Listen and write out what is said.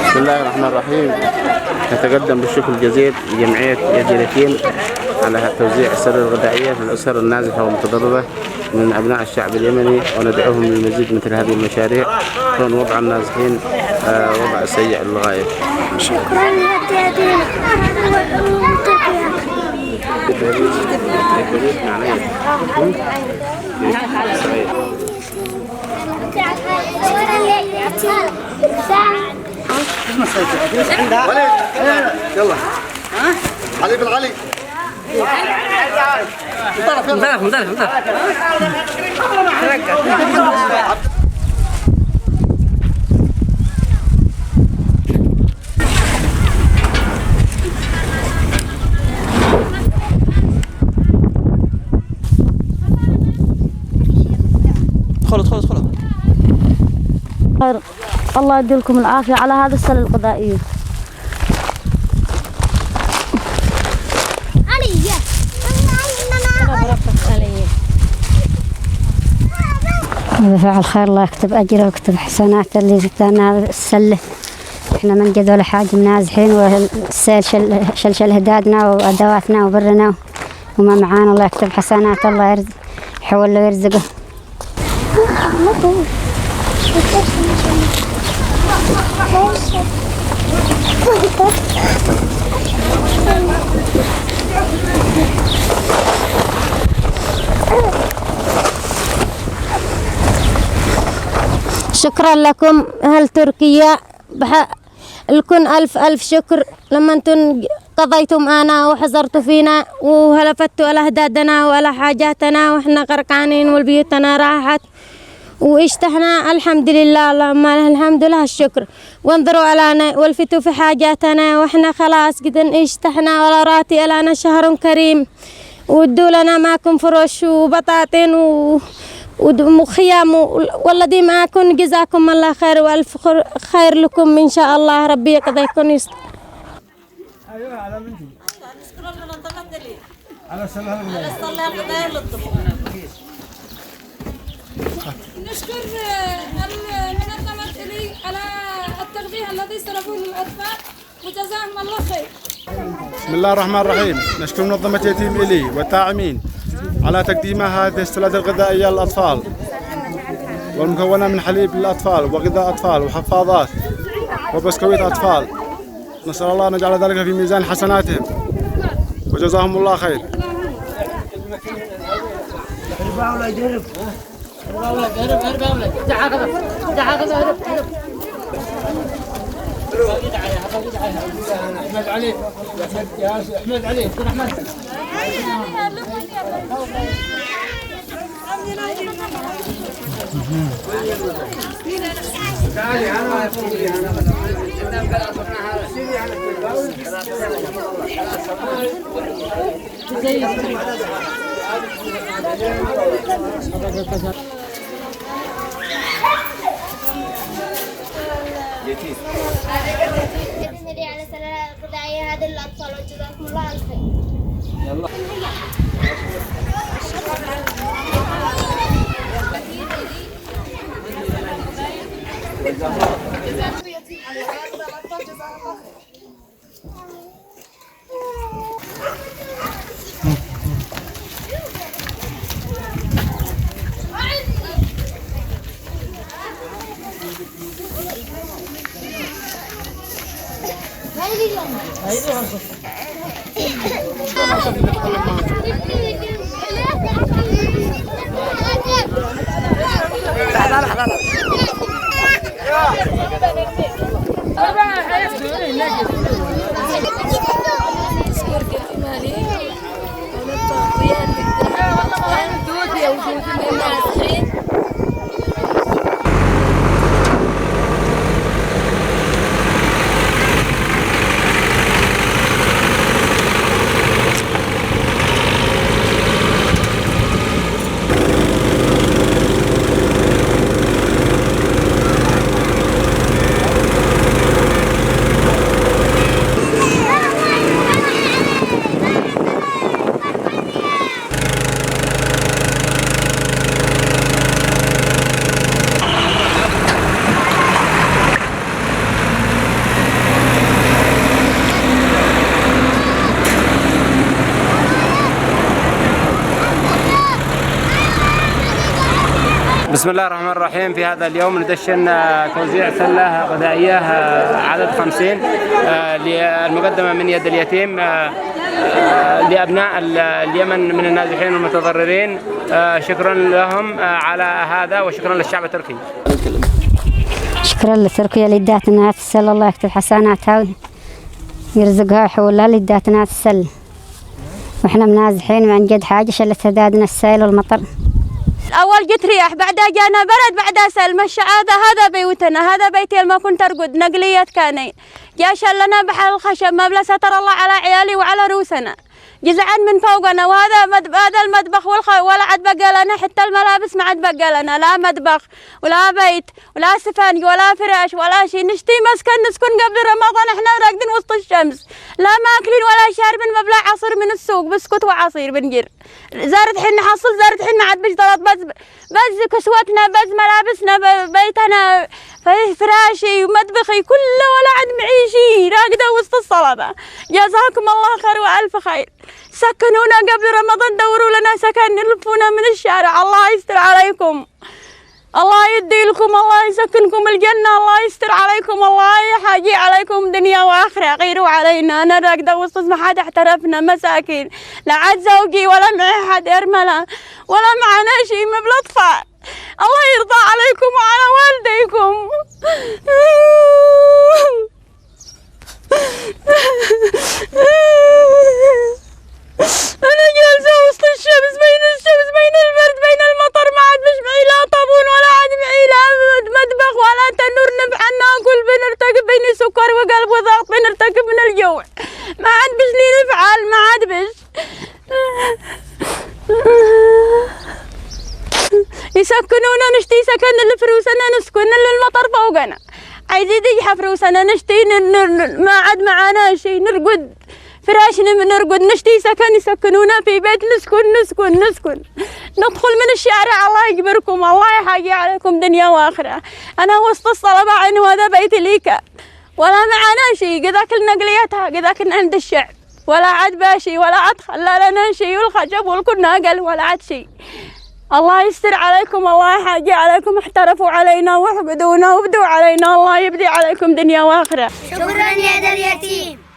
بسم الله الرحمن الرحيم. نتقدم بالشكر الجزيل لجمعية يد اليتيم على توزيع السلة الغذائية للأسر النازحة والمتضررة من أبناء الشعب اليمني، وندعوهم للمزيد مثل هذه المشاريع كون وضع النازحين وضع سيء للغاية. شكرا يد اليتيم. يلا علي بن علي خلص خير. الله يديلكم العافية على هذا السلة الغذائية. هذا فعل خير، الله يكتب أجره ويكتب حسنات اللي زدنا هذا السلة. احنا من جد ولا حاجة نازحين، والسيل شل هدادنا وأدواتنا وبرنا وما معانا. الله يكتب حسنات، الله يحول له ويرزقه. شكرا لكم أهل تركيا، لكم ألف شكر لما أنتم قضيتم أنا وحضرتوا فينا وهلفتوا على أهدادنا وعلى حاجاتنا، وإحنا غرقانين والبيوتنا راحت واشتحنا. الحمد لله، اللهم الحمد لله الشكر. وانظروا علينا والفتوا في حاجاتنا، واحنا خلاص قد اشتحنا ولا راتي لنا شهر كريم، وادوا لنا معكم فروش وبطاطين وخيام، والذي معكم جزاكم الله خير والف خير لكم ان شاء الله. ربي يقضيكم يستر. ايوه على منتي على الصلاة نشكر المنظمة إلي على التغذية الذي صرفوه للأطفال وجزاهم الله خير. بسم الله الرحمن الرحيم. نشكر منظمة يتيم إلي والداعمين على تقديم هذه السلة الغذائية للأطفال، والمكونة من حليب للأطفال وغذاء أطفال وحفاضات وبسكويت أطفال. نسأل الله أن يجعل ذلك في ميزان حسناتهم وجزاهم الله خير. احمد علي احمد علي احمد بإذن الله على سلة غذائية هذه للأطفال وجزاكم الله الخير. يلا. بسم الله الرحمن الرحيم. في هذا اليوم ندشن توزيع سلة غذائية عدد 50 المقدمة من يد اليتيم لأبناء اليمن من النازحين والمتضررين. شكرا لهم على هذا وشكرا للشعب التركي. شكرا لتركيا اللي ادتنا السلة، الله يكتب حسناتها ويرزقها ويحولها اللي ادتنا السلة، واحنا منازحين وعن جد حاجة شلت هدادنا السيل والمطر. أول جت رياح، بعدها جانا برد، بعدها سلمى. هذا بيوتنا، هذا بيتي ما كنت أرقد، نقلية كانين. جا شلنا بحر الخشب، ما بلا ستر الله على عيالي وعلى روسنا، جزعان من فوقنا. وهذا هذا المطبخ ولا عاد بقى لنا، حتى الملابس ما عاد بقى لنا، لا مطبخ ولا بيت ولا سفنج ولا فراش ولا شيء. نشتي مسكن نسكن قبل رمضان، احنا راقدين وسط الشمس، لا ماكلين ولا شاربين، مبلع عصير من السوق، بسكوت وعصير بنجر. زارت حين نحصل، زارت حين ما عاد بشترط، بس كسوتنا، بس ملابسنا، بيتنا، فراشي ومطبخي كله ولا عاد معيشي، راقده وسط الصلاه. جزاكم الله خير والف خير. سكنونا قبل رمضان، دوروا لنا سكن، نلفونا من الشارع. الله يستر عليكم، الله يدي لكم، الله يسكنكم الجنة، الله يستر عليكم، الله يحاجي عليكم دنيا وآخرة. غيروا علينا، أنا راقدة وسط ما حد احترفنا، مساكين، لا عاد زوجي ولا معي حد أرملة ولا معنا شيء، مبلا أطفال. الله يرضى عليكم وعلى والديكم. أنا جالسة وسط الشمس، بين البرد، بين المطر، ما عاد مش معي لا طابون ولا عاد معي لا مطبخ ولا تنور نبحن ناكل، بنرتكب بيني سكر وقلب وضغط، بنرتكب من الجوع، ما عاد بش لي نفعل، ما عاد بش. يسكنونا، نشتي سكن الفروسنا، نسكن المطر فوقنا، عايزين يحفروسنا، نشتي ما عاد معانا شيء، نرقد فراش نرقد، نشتي سكن، يسكنونا في بيت، نسكن ندخل من الشارع. الله يجبركم، الله يحاجي عليكم دنيا واخره. انا وسط الصلاه عين، وهذا بيت ليك ولا معنا شيء، قذاك النقليتها، قذاك عند الشعب، ولا عاد باشي ولا عاد خلى لنا شيء، والخشب والكناقل ولا عاد شيء. الله يستر عليكم، الله يحاجي عليكم، احترفوا علينا وحقدونا وبدوا علينا، الله يبدي عليكم دنيا واخره. شكرا يا ذا اليتيم.